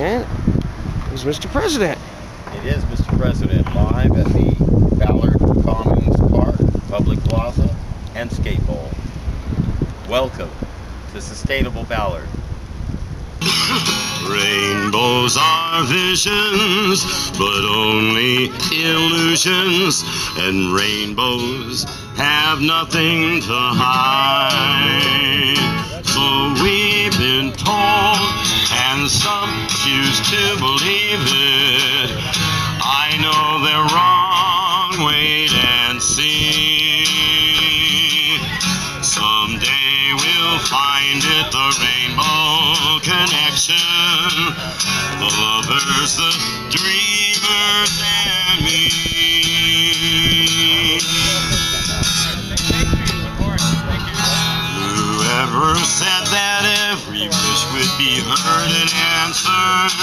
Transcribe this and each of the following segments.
And it's Mr. President. It is Mr. President, live at the Ballard Commons Park, Public Plaza, and Skate Bowl. Welcome to Sustainable Ballard. Rainbows are visions, but only illusions, and rainbows have nothing to hide. So we've been told, and some choose to believe it. I know they're wrong, wait and see. Someday we'll find it, the rainbow connection. The lovers, the dreamers, and me. Whoever said that every wish would be heard and answered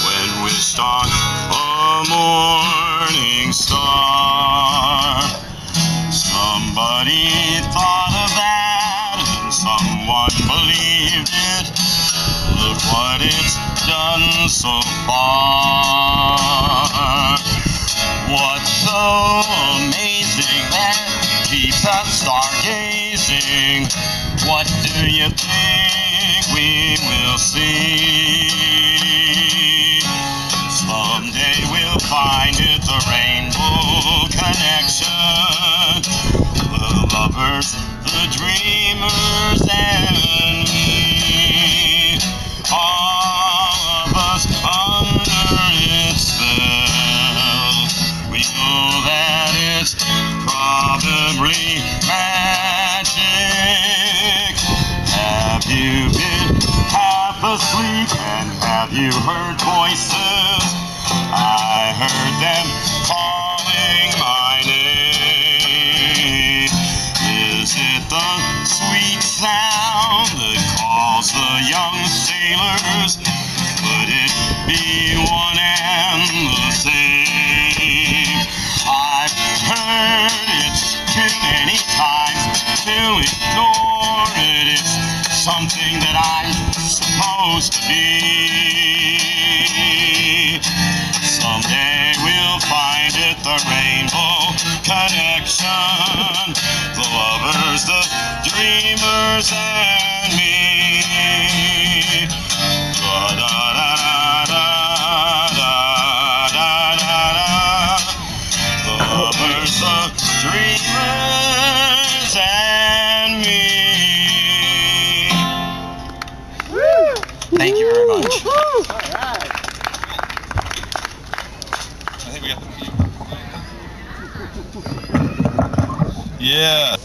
when wished on a morning star? Somebody thought of that and someone believed it. Look what it's done so far. What's so amazing that keeps us stargazing? What do you think we will see? Someday we'll find it, the rainbow connection. The lovers, the dreamers, and me. All of us under its spell. We know that it's probably magic. Have you been half asleep and have you heard voices? I heard them calling my name. Is it the sweet sound that calls the young sailors? Could it be one and the same? I've heard it too many times to ignore it. It's something that I'm supposed to be. Someday we'll find it, the rainbow connection. The lovers, the dreamers, and me. The lovers, the dreamers, and me. Thank you very much. I think we got the... Yeah.